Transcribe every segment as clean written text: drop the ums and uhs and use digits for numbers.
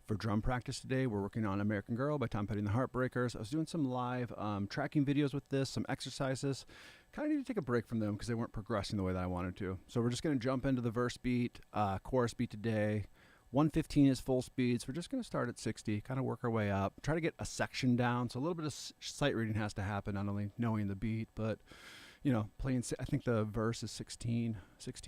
for drum practice today. We're working on American Girl by Tom Petty and the Heartbreakers. I was doing some live tracking videos with this, some exercises. Kind of need to take a break from them because they weren't progressing the way that I wanted to. So we're just going to jump into the verse beat, chorus beat today. 115 is full speed, so we're just going to start at 60, kind of work our way up. Try to get a section down, so a little bit of sight reading has to happen, not only knowing the beat, but, you know, playing, I think the verse is 16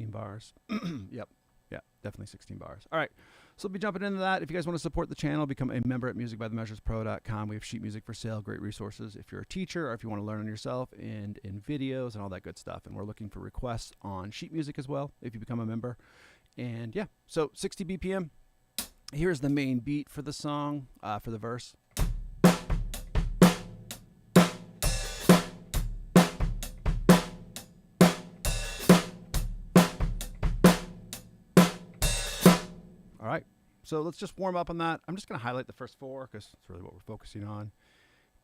bars. Yep, yeah, definitely 16 bars. All right, so we'll be jumping into that. If you guys want to support the channel, become a member at musicbythemeasurespro.com. We have sheet music for sale, great resources if you're a teacher or if you want to learn on yourself, and in videos and all that good stuff. And we're looking for requests on sheet music as well if you become a member. And yeah, so 60 BPM. Here's the main beat for the song, for the verse. All right, so let's just warm up on that. I'm just going to highlight the first four because it's really what we're focusing on.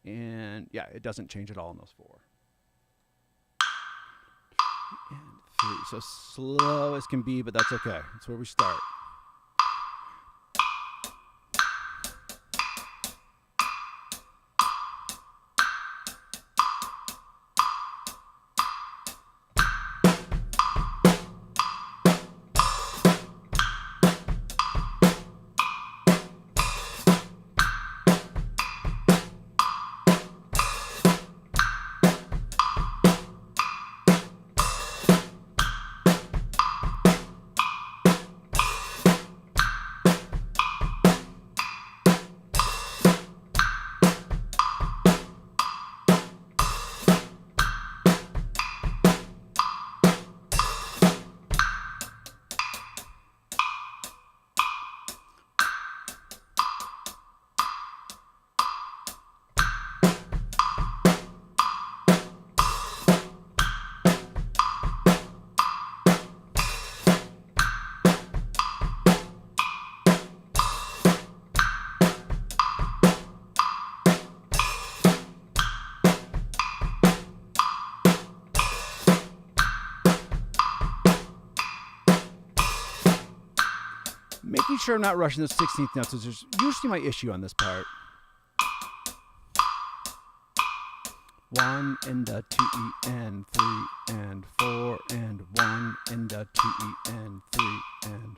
And yeah, it doesn't change at all in those four. And 3. So slow as can be, but that's okay. That's where we start. Making sure I'm not rushing the 16th notes is usually my issue on this part. 1 and a 2 E and 3 and 4 and 1 and a 2 E and 3 and.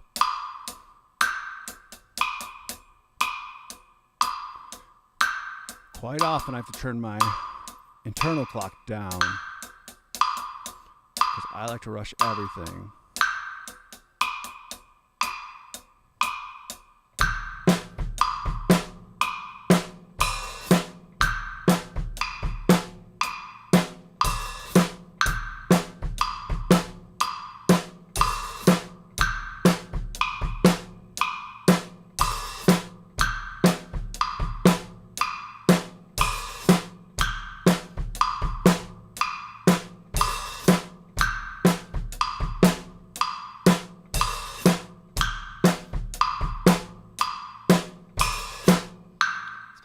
Quite often I have to turn my internal clock down because I like to rush everything.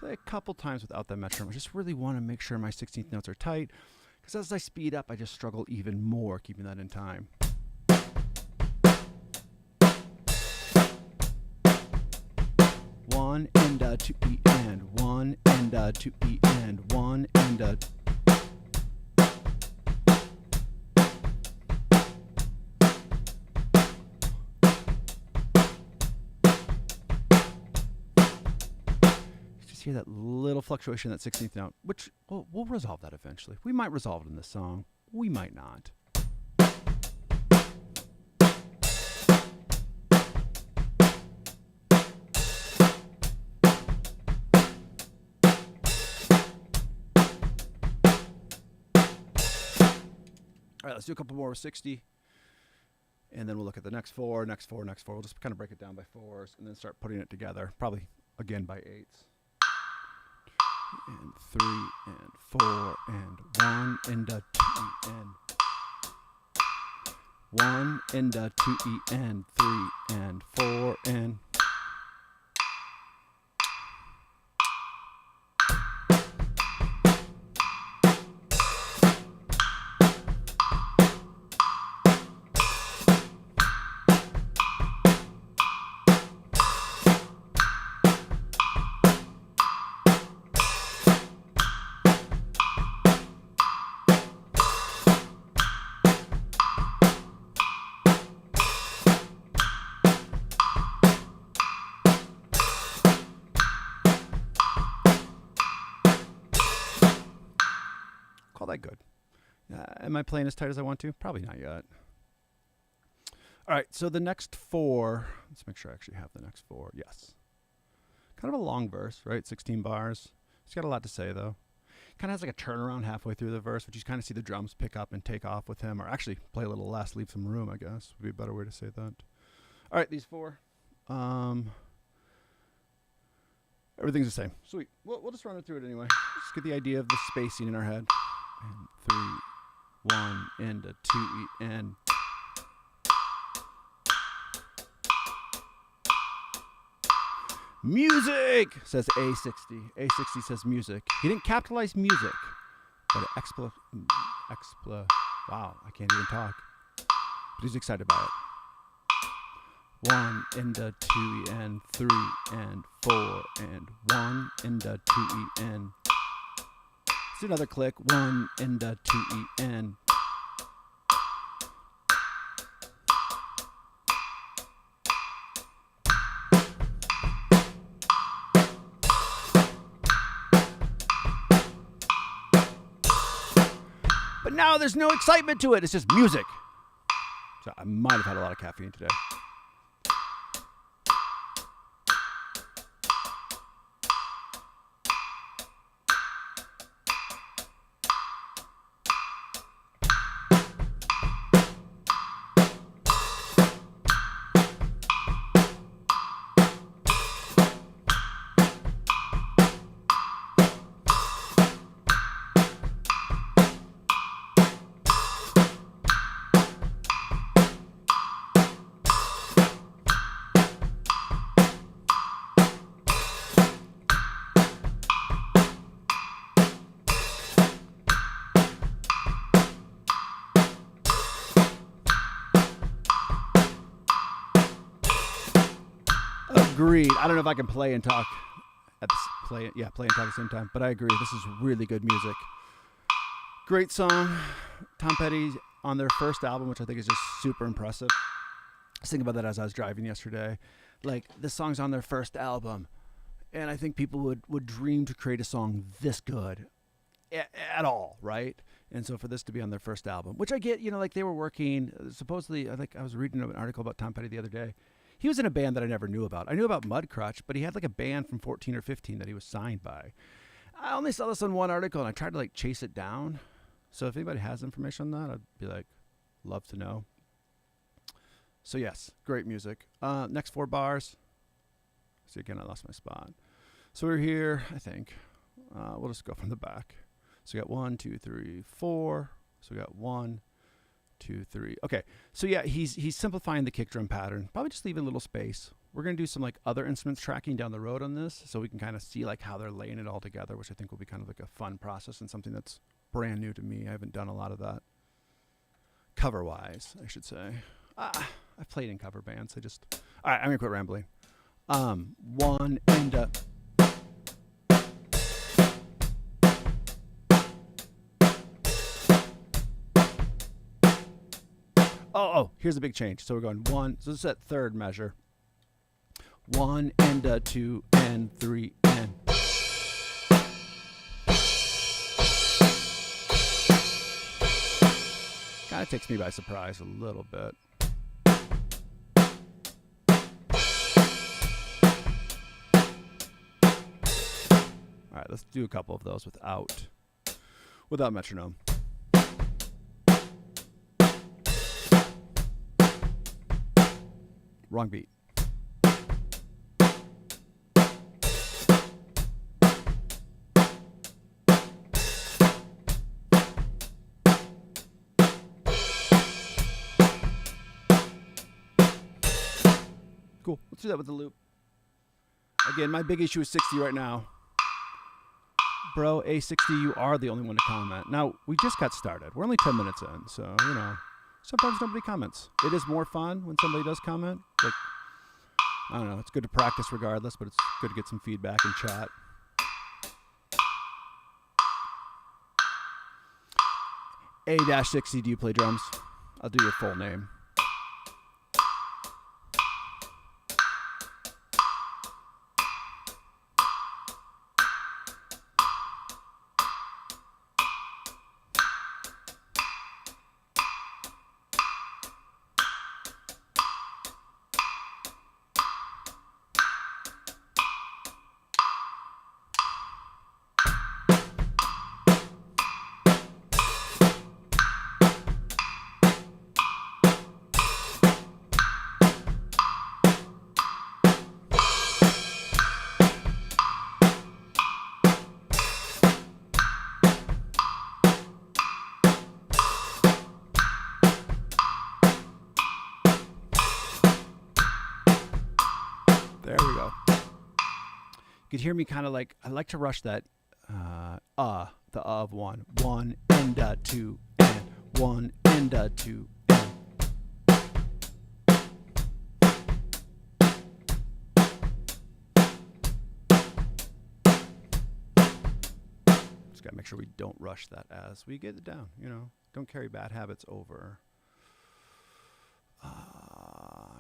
A couple times without that metronome. I just really want to make sure my 16th notes are tight because as I speed up I just struggle even more keeping that in time. 1 and a 2 E and 1 and a 2 E and 1 and a. Hear that little fluctuation, that 16th note, which we'll resolve that eventually. We might resolve it in this song. We might not. All right, let's do a couple more with 60. And then we'll look at the next four, next four, next four. We'll just kind of break it down by fours and then start putting it together, probably again by eights. And 3 and 4 and 1 and a 2 E and 1 and a 2 E and 3 and 4 and. call that good. Am I playing as tight as I want to? Probably not yet. All right, so the next 4, let's make sure I actually have the next 4. Yes. Kind of a long verse, right? 16 bars. It's got a lot to say, though. Kind of has like a turnaround halfway through the verse, which you kind of see the drums pick up and take off with him, or actually play a little less, leave some room, I guess, would be a better way to say that. All right, these 4. Everything's the same. Sweet. We'll just run it through it anyway. Just get the idea of the spacing in our head. And 3, 1, and a 2, and. Music, says A60. A60 says music. He didn't capitalize music, but wow, I can't even talk. But he's excited by it. 1 and a 2 and 3 and 4 and 1 and a 2 and. Let's do another click. 1 and a 2 and. But now there's no excitement to it. It's just music. So I might have had a lot of caffeine today. Agreed. I don't know if I can play and talk play and talk at the same time, but I agree. This is really good music. Great song. Tom Petty on their first album, which I think is just super impressive. I was thinking about that as I was driving yesterday. Like, this song's on their first album, and I think people would dream to create a song this good at all, right? And so for this to be on their first album, which I get, like they were working, supposedly, I think I was reading an article about Tom Petty the other day. He was in a band that I never knew about. I knew about Mudcrutch, but he had like a band from 14 or 15 that he was signed by. I only saw this on one article, and I tried to like chase it down. So if anybody has information on that, I'd be like, love to know. So yes, great music. Next 4 bars. See, again, I lost my spot. So we're here, I think. We'll just go from the back. So we got 1, 2, 3, 4. So we got 1, 2, 3. Okay, so yeah, he's simplifying the kick drum pattern. Probably just leave a little space. We're gonna do some like other instruments tracking down the road on this, so we can kind of see like how they're laying it all together, which I think will be kind of like a fun process and something that's brand new to me. I haven't done a lot of that cover-wise, I should say. I've played in cover bands. All right, I'm gonna quit rambling. 1 and a. Oh, here's a big change. So we're going 1. So this is that third measure. 1 and a 2 and 3 and. Kind of takes me by surprise a little bit. All right, let's do a couple of those without metronome. Wrong beat. Cool. Let's do that with the loop. Again, my big issue is 60 right now. Bro, A60, you are the only one to comment. Now, we just got started. We're only 10 minutes in, so, sometimes nobody comments. It is more fun when somebody does comment. Like, I don't know. It's good to practice regardless, but it's good to get some feedback and chat. A-60, do you play drums? I'll do your full name. You could hear me kind of like, I like to rush that, the of one. One and a two and one and a two and. Just gotta make sure we don't rush that as we get it down, you know. Don't carry bad habits over. I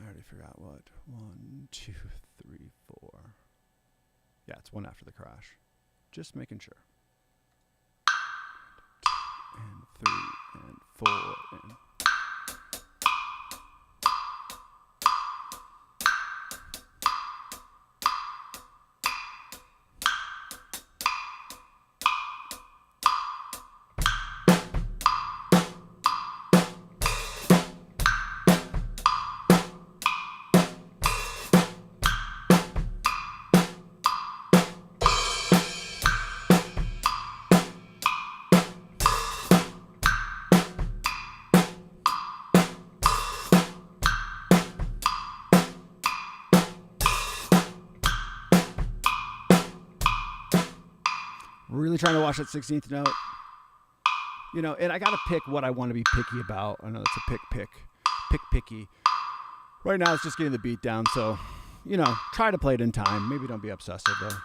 already forgot what. 1, 2, 3, 4. Yeah, it's one after the crash. Just making sure. And 3 and 4 and. Really trying to watch that 16th note. You know, and I got to pick what I want to be picky about. I know it's a picky. Right now it's just getting the beat down. So, you know, try to play it in time. Maybe don't be obsessive though.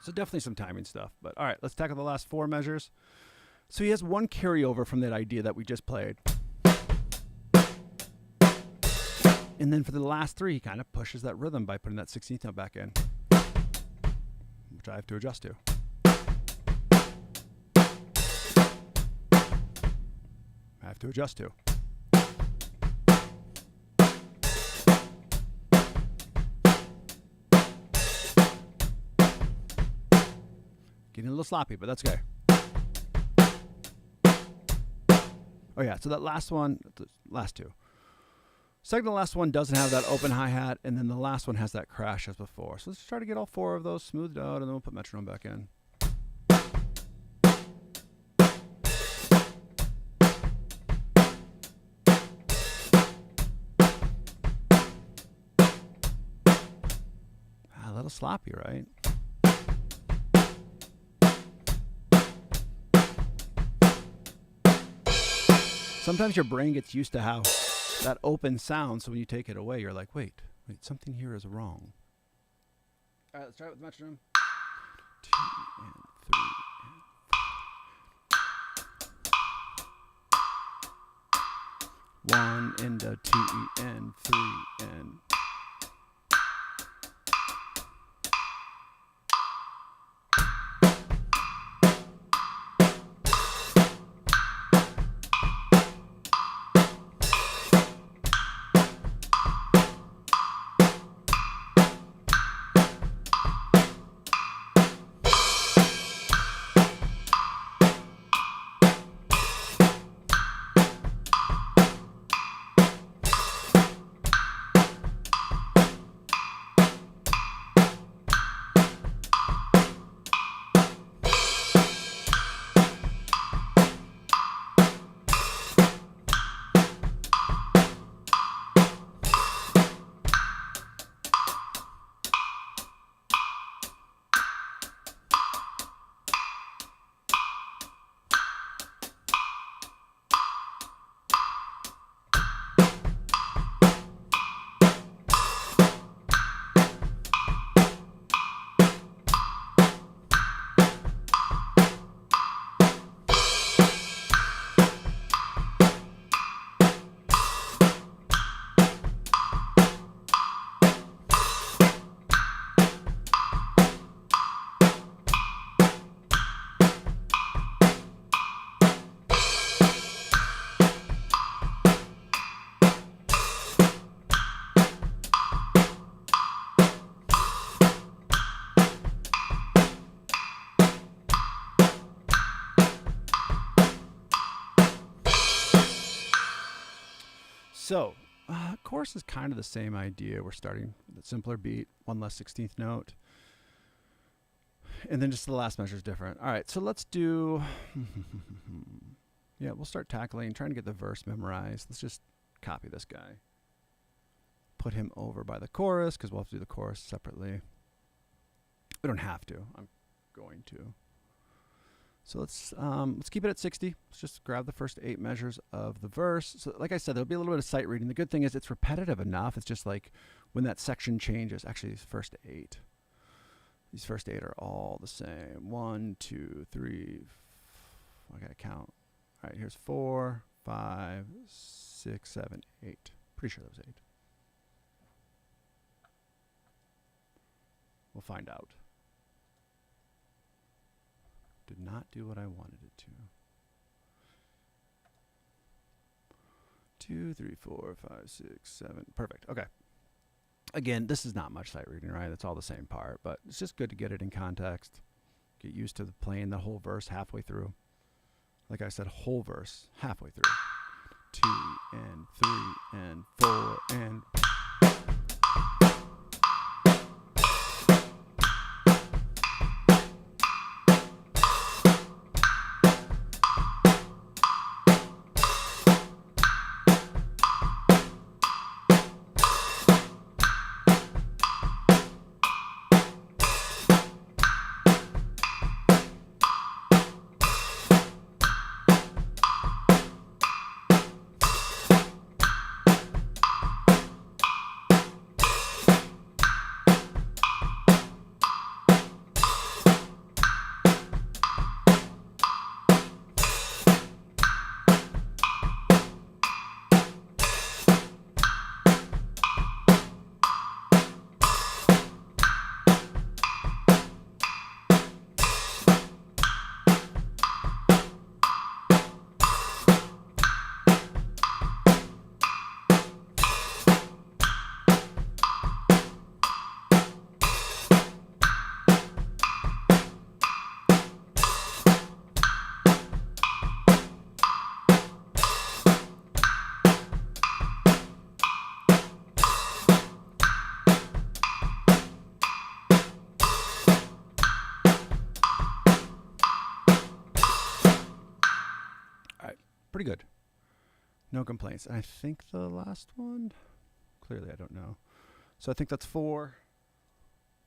So definitely some timing stuff. But all right, let's tackle the last 4 measures. So he has one carryover from that idea that we just played. And then for the last 3, he kind of pushes that rhythm by putting that 16th note back in, which I have to adjust to. I have to adjust to. Getting a little sloppy, but that's okay. Oh yeah, so that last one, the last 2. Second to last one doesn't have that open hi-hat, and then the last one has that crash as before. So let's try to get all 4 of those smoothed out, and then we'll put metronome back in. A little sloppy, right? Sometimes your brain gets used to how that open sounds, so when you take it away, you're like, wait, something here is wrong. All right, let's try it with the metronome. 2 and 3 and 1 and a 2 and 3 and. So, chorus is kind of the same idea. We're starting with a simpler beat, one less 16th note. And then just the last measure is different. All right, so let's do, yeah, we'll start trying to get the verse memorized. Let's just copy this guy. Put him over by the chorus, because we'll have to do the chorus separately. We don't have to. I'm going to. So let's keep it at 60. Let's just grab the first 8 measures of the verse. So like I said, there'll be a little bit of sight reading. The good thing is it's repetitive enough. It's just like when that section changes. Actually, these first 8. These first 8 are all the same. 1, 2, 3. I gotta count. All right, here's 4, 5, 6, 7, 8. Pretty sure that was 8. We'll find out. Did not do what I wanted it to. 2, 3, 4, 5, 6, 7. Perfect. Okay. Again, this is not much sight reading, right? It's all the same part, but it's just good to get it in context. Get used to playing the whole verse halfway through. Like I said, whole verse halfway through. 2 and 3 and 4 and... Pretty good. No complaints. And I think the last one, clearly I don't know. So I think that's 4.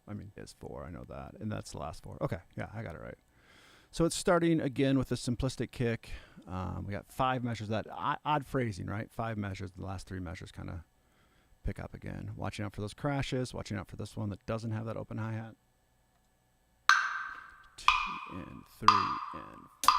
I mean, it's 4, I know that. And that's the last 4. Okay, yeah, I got it right. So it's starting again with a simplistic kick. We got 5 measures, that odd phrasing, right? 5 measures, the last 3 measures kind of pick up again. Watching out for those crashes, watching out for this one that doesn't have that open hi-hat. 2 and 3 and 4.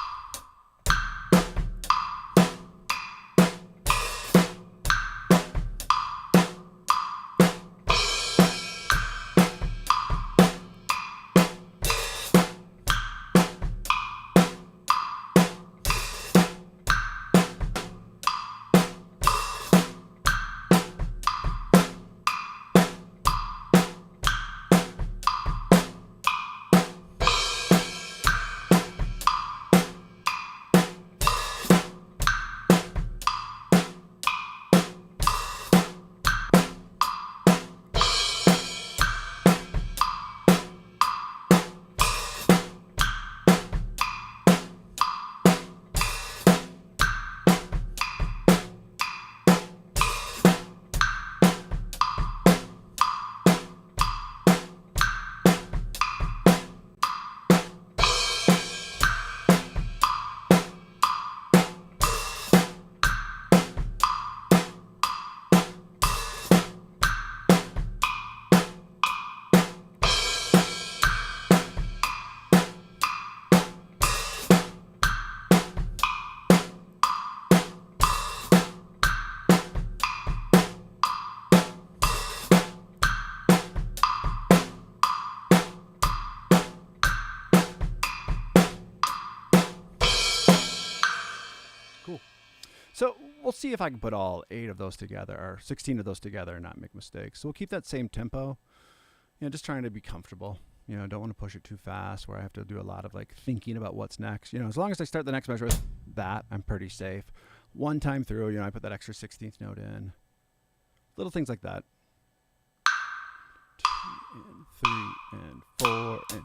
So we'll see if I can put all 8 of those together, or 16 of those together, and not make mistakes. So we'll keep that same tempo. Just trying to be comfortable. Don't want to push it too fast where I have to do a lot of like thinking about what's next. As long as I start the next measure with that, I'm pretty safe. one time through. You know, I put that extra 16th note in. Little things like that. 2 and 3 and 4 and...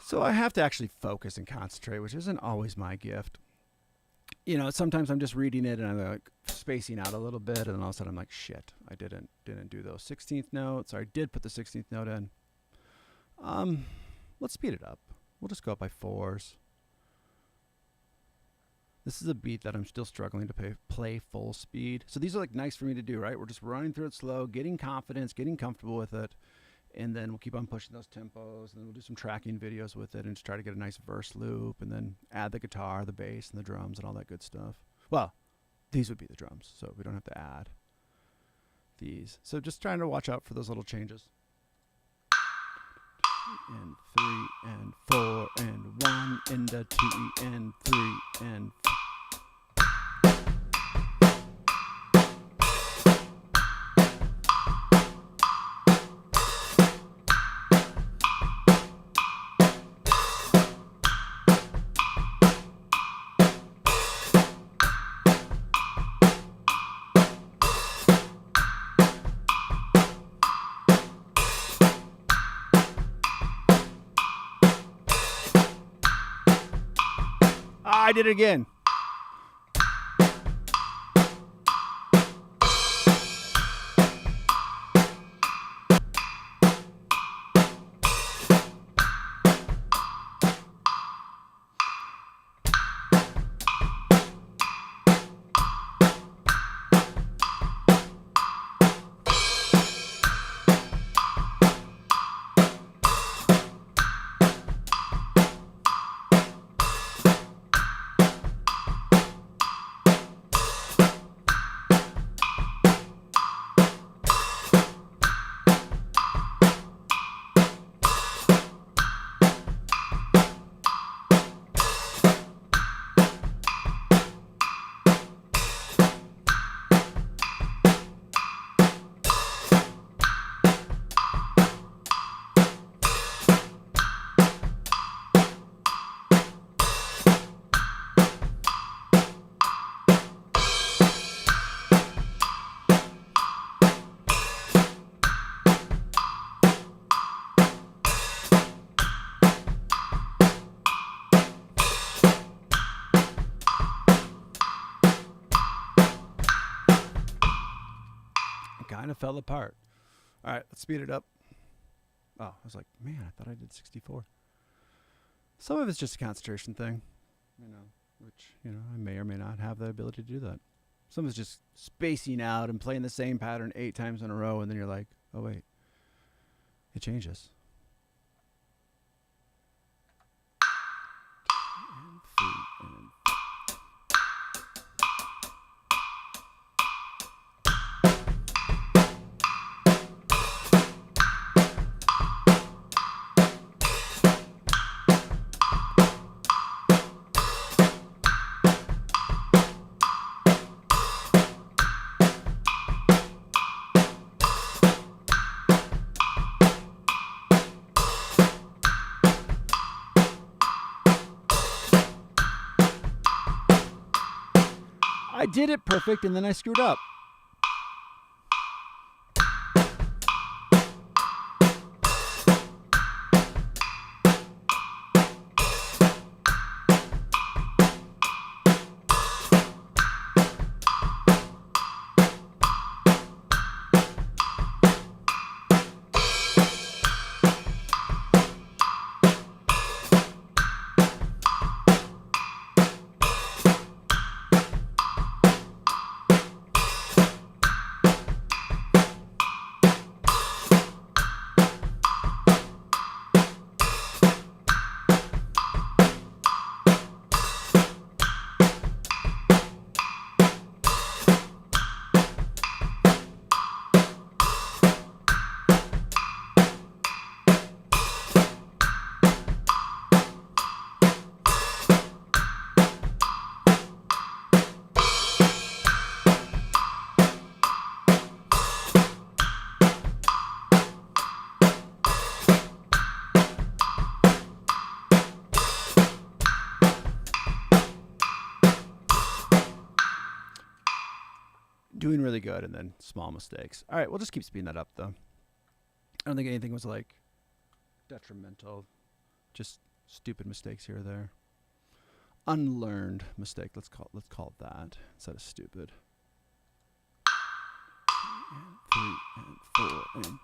So I have to actually focus and concentrate, which isn't always my gift. You know, sometimes I'm just reading it and I'm like spacing out a little bit, and then all of a sudden I'm like, shit, I didn't do those 16th notes. Or I did put the 16th note in. Let's speed it up. We'll just go up by 4s. This is a beat that I'm still struggling to play full speed. So these are like nice for me to do, right? We're just running through it slow, getting confidence, getting comfortable with it. And then we'll keep on pushing those tempos, and then we'll do some tracking videos with it and just try to get a nice verse loop, and then add the guitar, the bass, and the drums, and all that good stuff. Well, these would be the drums, so we don't have to add these. So just trying to watch out for those little changes. And 3 and 4 and 1 and a 2 and 3 and 4. I did it again. Kind of fell apart. All right, let's speed it up. Oh, I was like, man, I thought I did 64. Some of it's just a concentration thing, you know, which, you know, I may or may not have the ability to do that. Some of it's just spacing out and playing the same pattern 8 times in a row, and then you're like, oh, wait, it changes. And 3 and I did it perfect and then I screwed up. Doing really good and then small mistakes. All right, we'll just keep speeding that up though. I don't think anything was like detrimental, just stupid mistakes here or there. Unlearned mistake, let's call it that instead of stupid. 3 and 4 and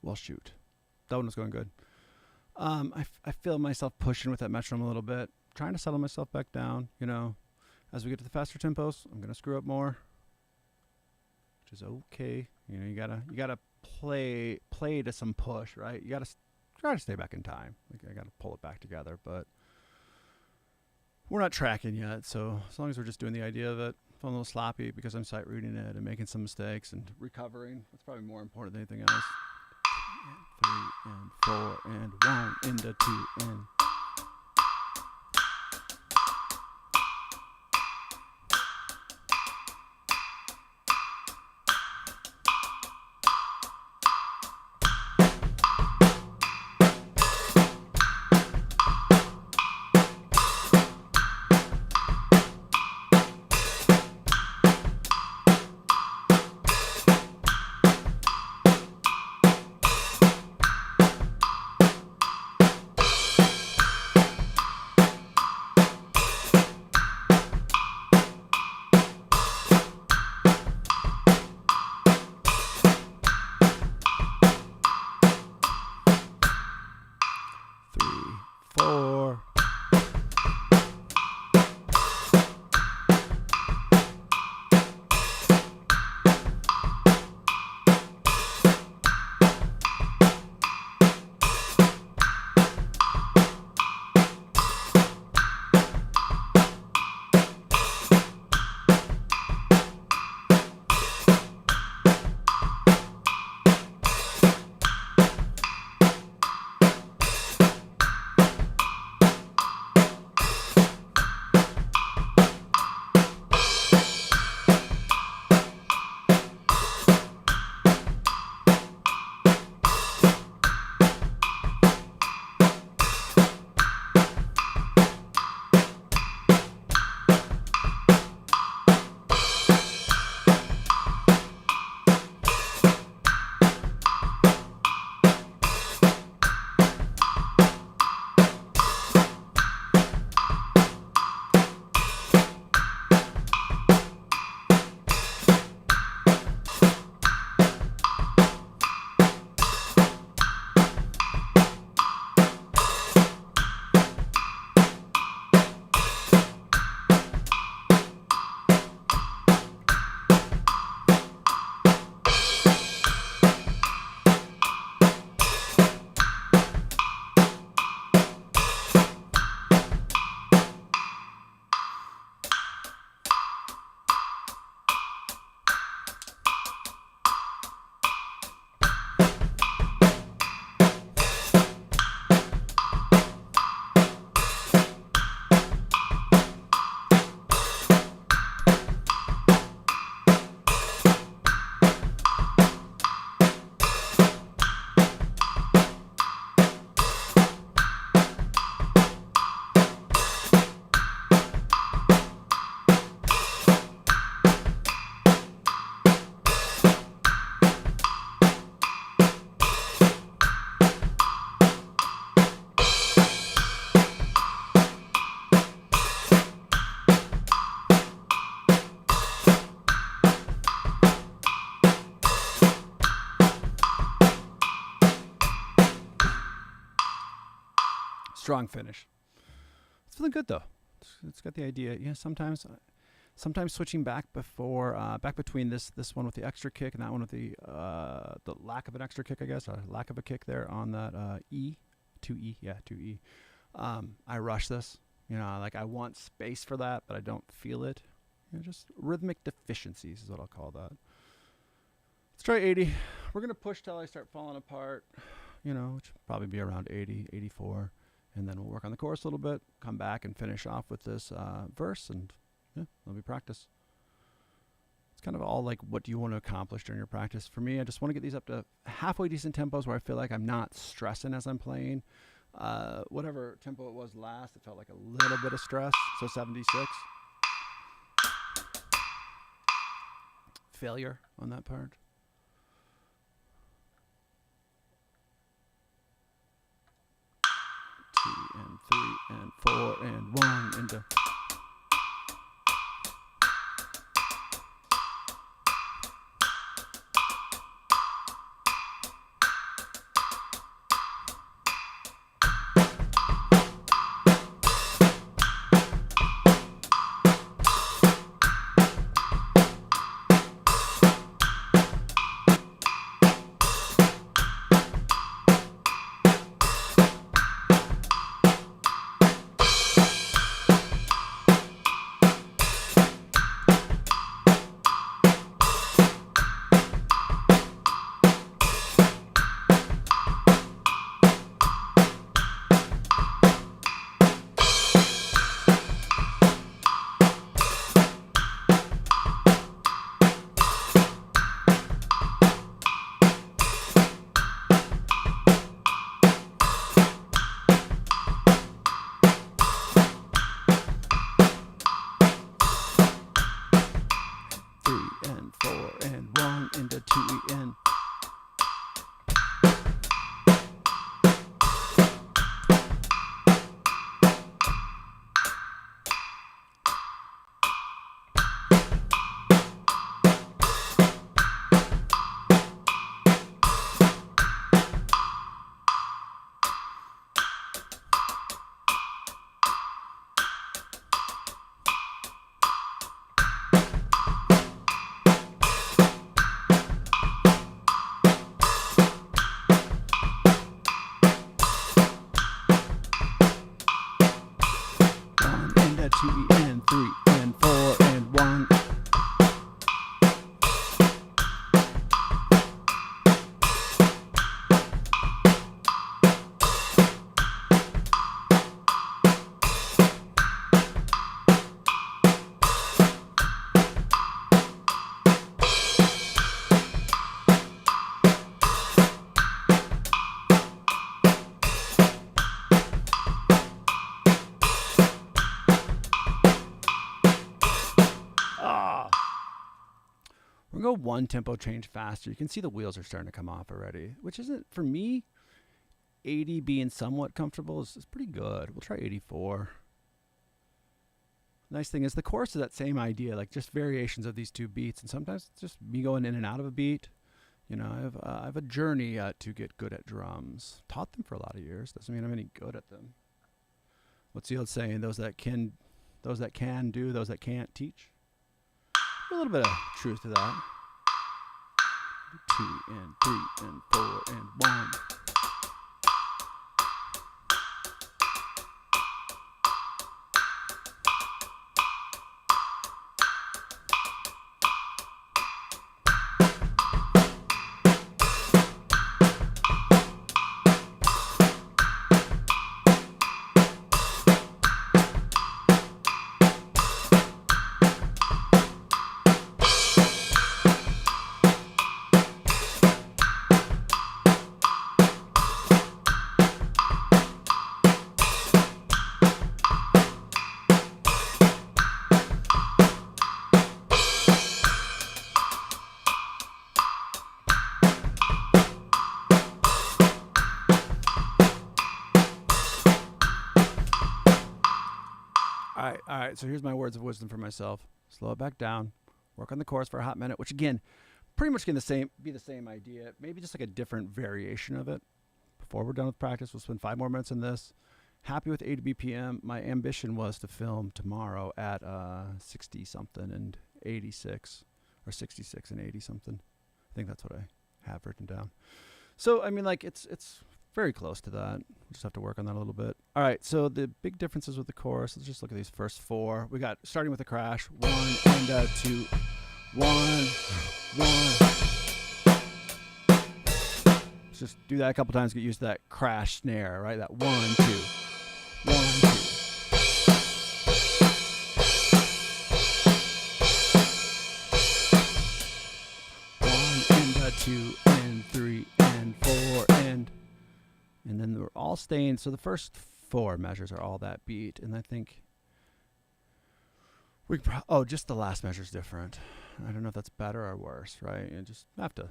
well, shoot. That one was going good. I feel myself pushing with that metronome a little bit, trying to settle myself back down. You know, as we get to the faster tempos, I'm gonna screw up more, which is okay. You know, you gotta play to some push, right? You gotta try to stay back in time. Like I gotta pull it back together, but we're not tracking yet. So as long as we're just doing the idea of it, feeling a little sloppy because I'm sight reading it and making some mistakes and recovering. That's probably more important than anything else. 3 and 4 and 1 into 2 and strong finish. It's feeling good though. It's got the idea. Yeah, sometimes switching back between this one with the extra kick and that one with the lack of an extra kick, I guess, or lack of a kick there on that 2E. I rush this. Like I want space for that, but I don't feel it. Just rhythmic deficiencies is what I'll call that. Let's try 80. We're going to push till I start falling apart, which will probably be around 80, 84. And then we'll work on the chorus a little bit, come back and finish off with this verse, and that'll be practice. It's kind of all like, what do you want to accomplish during your practice? For me, I just want to get these up to halfway decent tempos where I feel like I'm not stressing as I'm playing. Whatever tempo it was last, it felt like a little bit of stress, so 76. Failure on that part. Two and three and four and one into. We'll go one tempo change faster. You can see the wheels are starting to come off already, which isn't, for me, 80 being somewhat comfortable is pretty good. We'll try 84. Nice thing is the chorus is that same idea, like just variations of these two beats, and sometimes it's just me going in and out of a beat. I have a journey to get good at drums. Taught them for a lot of years. Doesn't mean I'm any good at them. What's the old saying? Those that can do, those that can't teach. A little bit of truth to that. 2 and 3 and 4 and 1. All right, so here's my words of wisdom for myself. Slow it back down. Work on the chorus for a hot minute, which again, pretty much going to be the same idea. Maybe just like a different variation of it. Before we're done with practice, we'll spend 5 more minutes in this. happy with 80 BPM. My ambition was to film tomorrow at 60 something and 86, or 66 and 80 something. I think that's what I have written down. So I mean, like it's very close to that. We'll just have to work on that a little bit. All right, so the big differences with the chorus. Let's just look at these first four. We got starting with the crash. 1 and 2, 1, 1. Let's just do that a couple times. Get used to that crash snare, right? That 1, 2, 1, 2. Two and 3 and 4 and then we're all staying. So the first 4 measures are all that beat, and I think just the last measure is different. I don't know if that's better or worse, right? You just have to,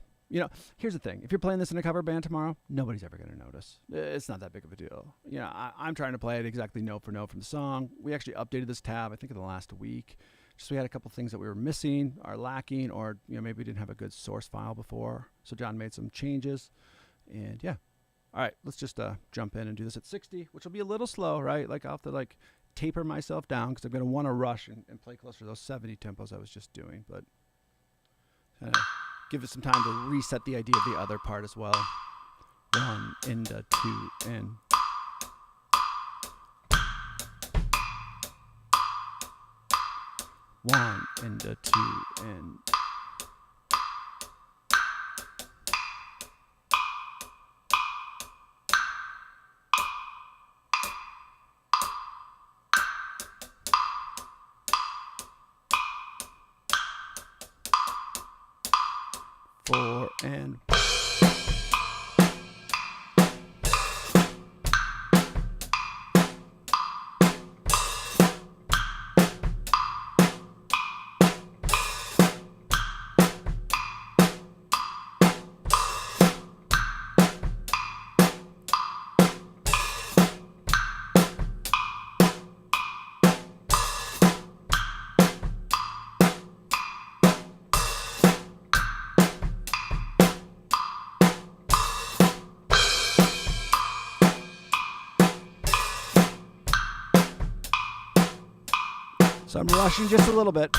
here's the thing. If you're playing this in a cover band tomorrow, nobody's ever going to notice. It's not that big of a deal. I'm trying to play it exactly note for note from the song. We actually updated this tab, I think, in the last week. So we had a couple things that we were missing, or lacking, or maybe we didn't have a good source file before. So John made some changes, and yeah. All right, let's just jump in and do this at 60, which will be a little slow, right? Like I'll have to taper myself down because I'm going to want to rush and play closer to those 70 tempos I was just doing, but give it some time to reset the idea of the other part as well. 1 and 2 and. One and 2 and. Four and. So I'm rushing just a little bit.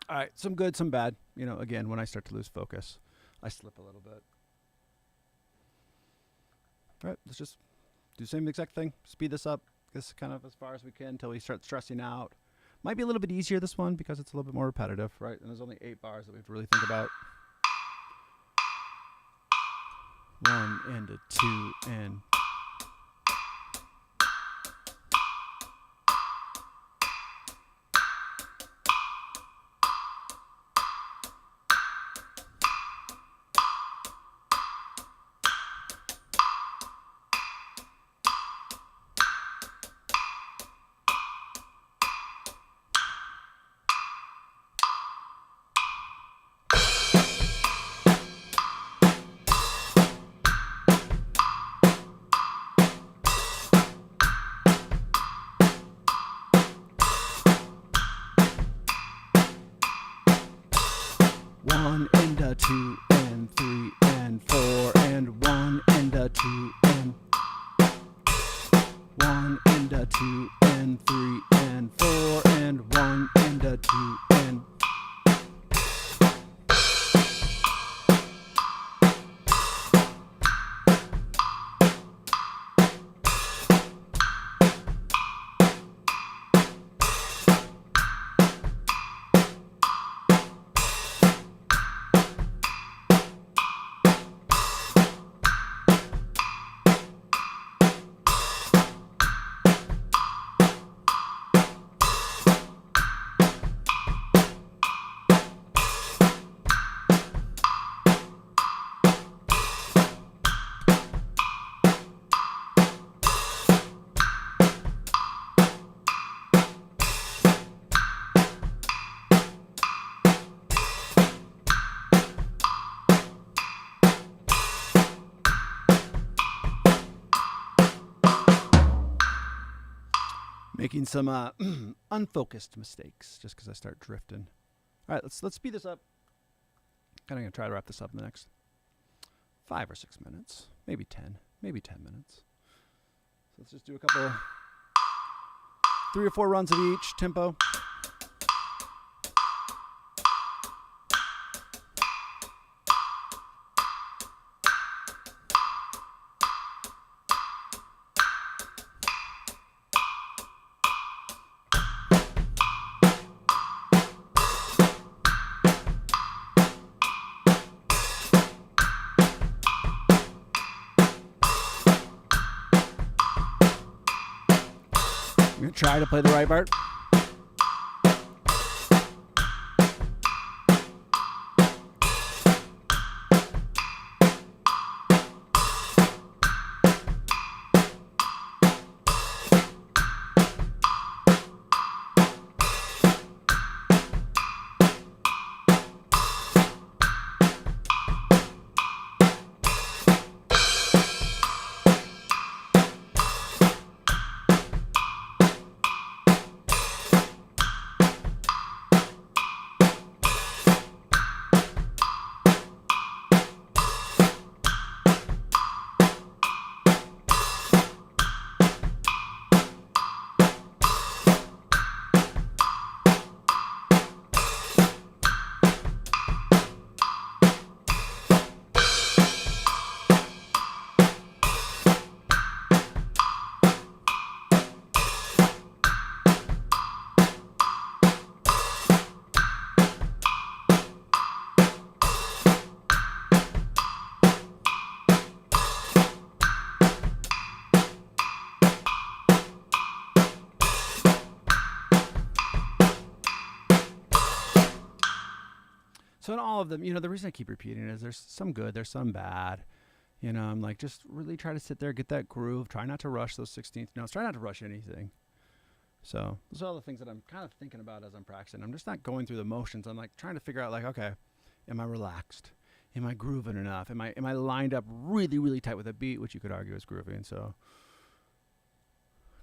All right, some good, some bad. Again, when I start to lose focus, I slip a little bit. All right, let's just do the same exact thing. Speed this up, this kind of as far as we can until we start stressing out. Might be a little bit easier, this one, because it's a little bit more repetitive, right? And there's only 8 bars that we have to really think about. 1 and 2 and. 1 and a 2 and 3 and 4 and 1 and a 2 and 1 and a 2 and 3 and 4 and 1 and a 2 and making some unfocused mistakes just because I start drifting. All right, let's speed this up. Kind of gonna try to wrap this up in the next 5 or 6 minutes, maybe 10 minutes. So let's just do a couple, 3 or 4 runs of each tempo. I'm going to try to play the right part. So in all of them, the reason I keep repeating it is there's some good, there's some bad. I'm like, just really try to sit there, get that groove. Try not to rush those 16th notes. Try not to rush anything. So those are all the things that I'm kind of thinking about as I'm practicing. I'm just not going through the motions. I'm like trying to figure out like, okay, am I relaxed? Am I grooving enough? Am I lined up really, really tight with a beat, which you could argue is grooving. So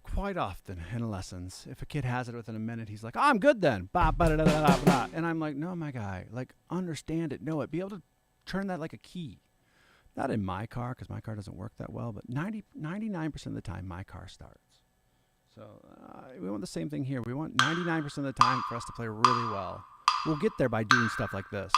quite often in lessons, if a kid has it within a minute, he's like, oh, I'm good then. And I'm like, no, my guy, like understand it, know it, be able to turn that like a key. Not in my car, because my car doesn't work that well, but 99% of the time, my car starts. So we want the same thing here. We want 99% of the time for us to play really well. We'll get there by doing stuff like this.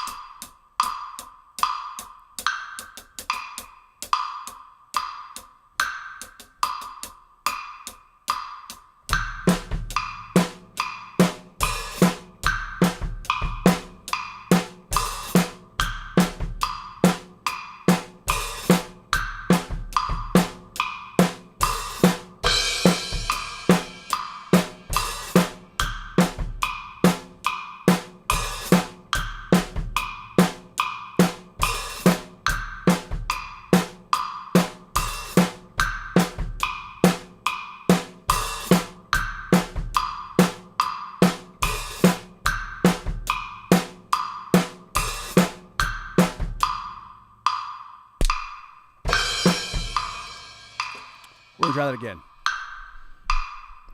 We'll try that again.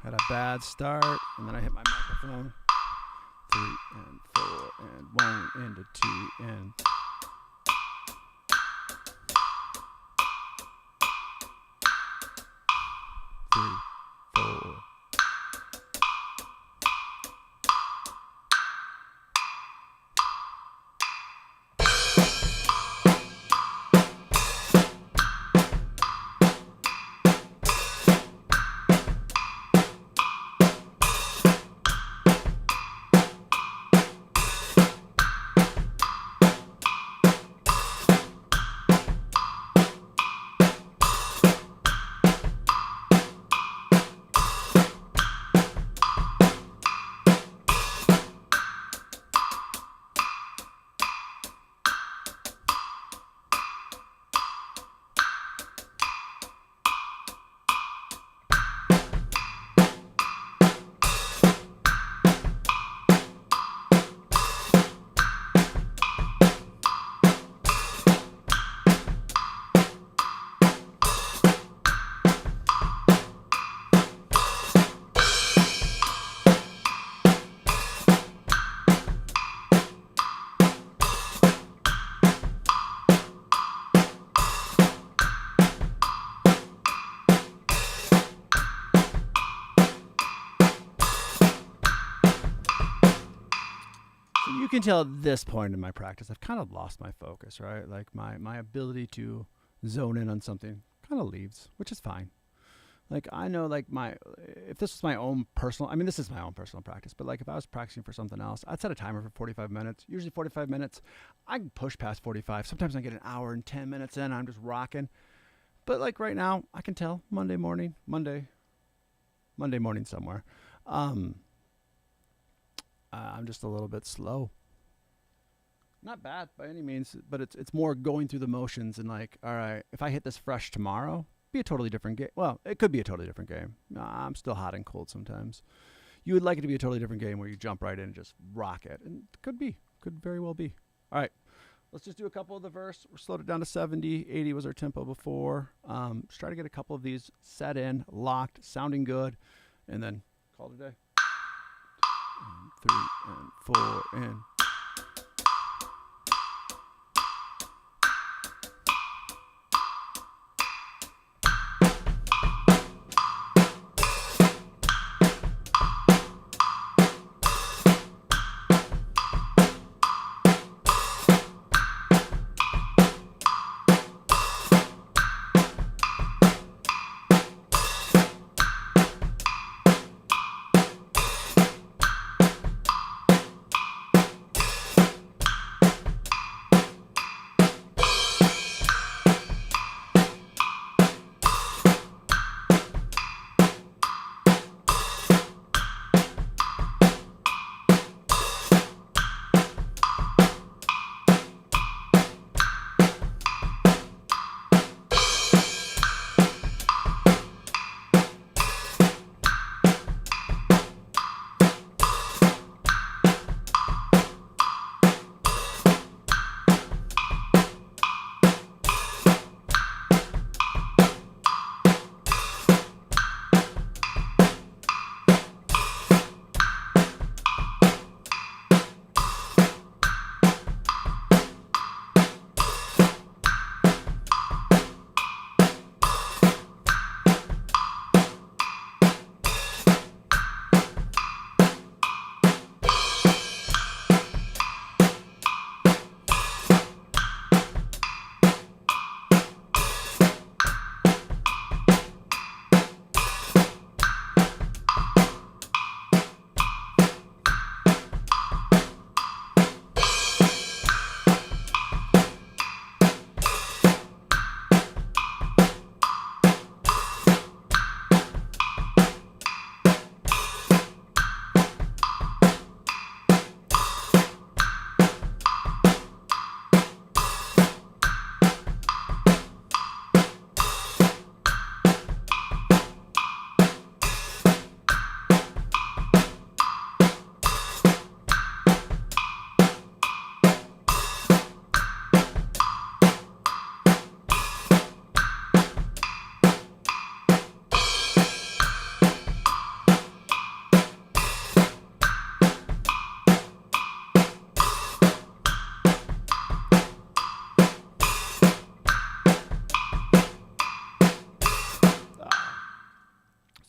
Had a bad start, and then I hit my microphone. 3 and 4 and 1 into 2 and 3, 4. You can tell at this point in my practice, I've kind of lost my focus, right? Like my ability to zone in on something kind of leaves, which is fine. Like I know like if this was my own personal, I mean, this is my own personal practice, but like if I was practicing for something else, I'd set a timer for 45 minutes, usually 45 minutes. I can push past 45. Sometimes I get an hour and 10 minutes in, I'm just rocking. But like right now, I can tell Monday morning somewhere. I'm just a little bit slow. Not bad by any means, but it's more going through the motions and like, all right, if I hit this fresh tomorrow, be a totally different game. Well, it could be a totally different game. I'm still hot and cold sometimes. You would like it to be a totally different game where you jump right in and just rock it. And it could very well be. All right, let's just do a couple of the verse. We're slowed it down to 70. 80 was our tempo before. Just try to get a couple of these set in, locked, sounding good, and then call it a day. And 3 and 4 and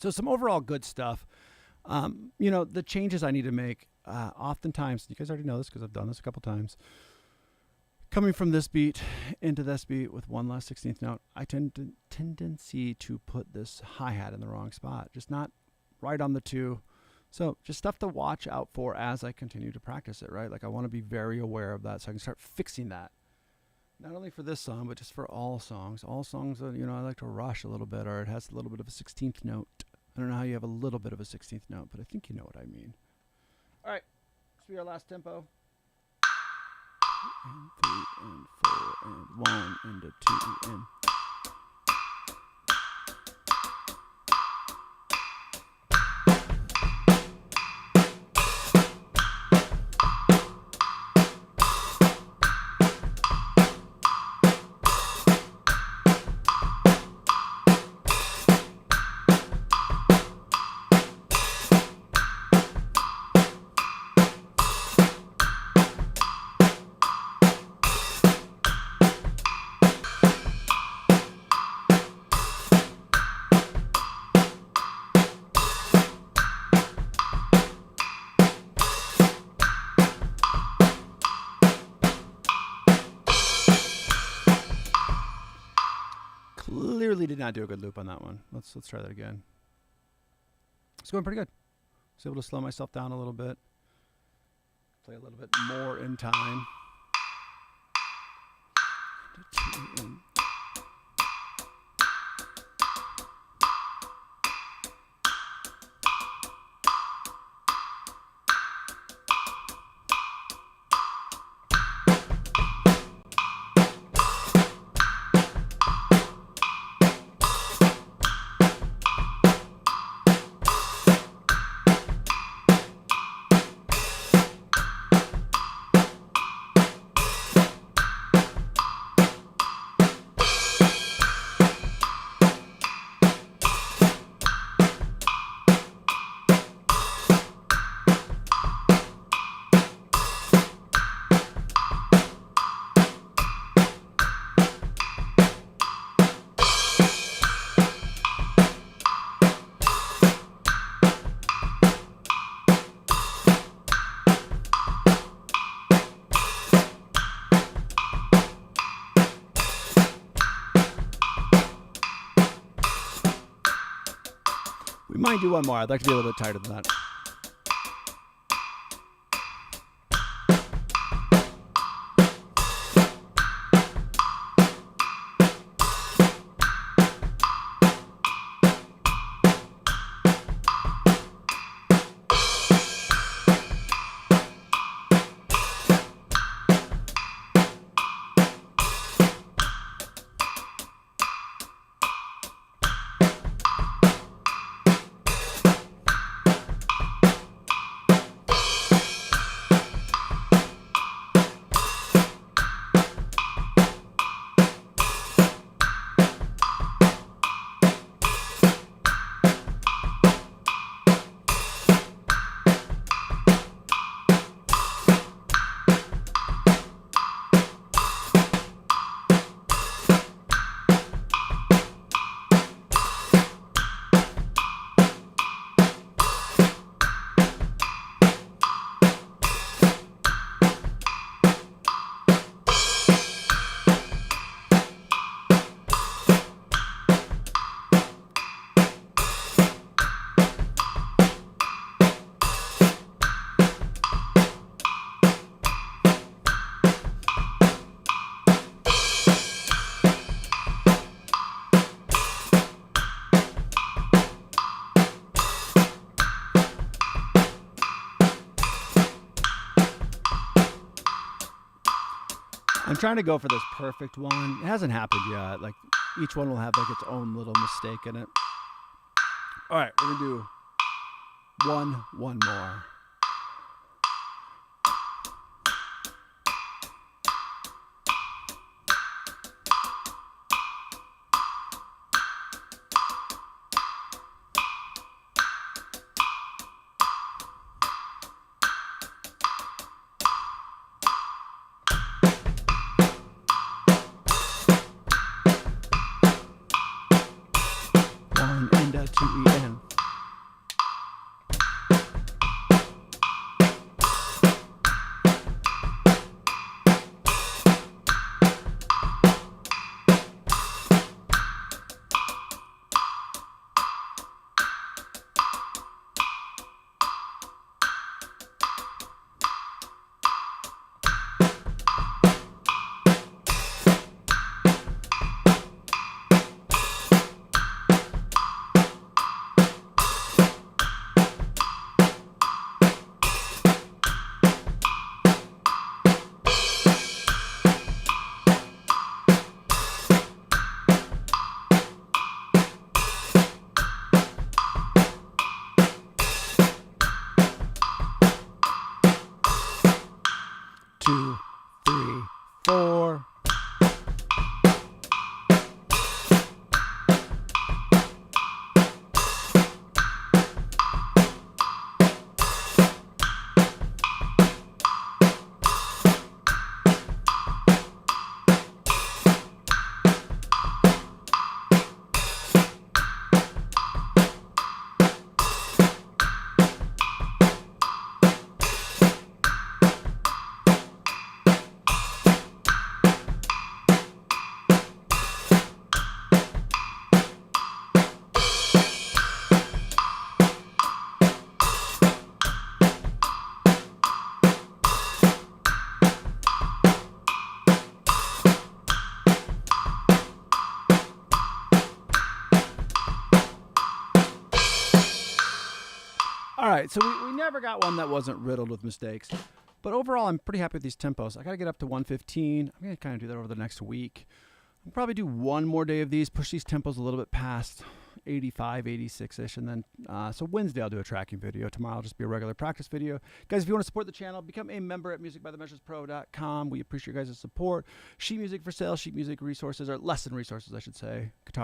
So some overall good stuff. You know, the changes I need to make, oftentimes, you guys already know this because I've done this a couple times. Coming from this beat into this beat with one less 16th note, I tendency to put this hi-hat in the wrong spot, just not right on the 2. So just stuff to watch out for as I continue to practice it, right? Like I want to be very aware of that so I can start fixing that. Not only for this song, but just for all songs. All songs that, you know, I like to rush a little bit, or it has a little bit of a 16th note. I don't know how you have a little bit of a 16th note, but I think you know what I mean. All right, this will be our last tempo. And 3 and 4 and 1 and a 2 and... Clearly did not do a good loop on that one. Let's try that again. It's going pretty good. I was able to slow myself down a little bit. Play a little bit more in time. We might do one more. I'd like to be a little bit tighter than that. I'm trying to go for this perfect one. It hasn't happened yet. Like each one will have like its own little mistake in it. All right, we're gonna do one more. One and a 2 E N. All right, so we never got one that wasn't riddled with mistakes. But overall, I'm pretty happy with these tempos. I got to get up to 115. I'm going to kind of do that over the next week. I'll probably do one more day of these, push these tempos a little bit past 85, 86-ish. And then, so Wednesday I'll do a tracking video. Tomorrow I'll just be a regular practice video. Guys, if you want to support the channel, become a member at musicbythemeasurespro.com. We appreciate your guys' support. Sheet music for sale, sheet music resources, or lesson resources, I should say. Guitar.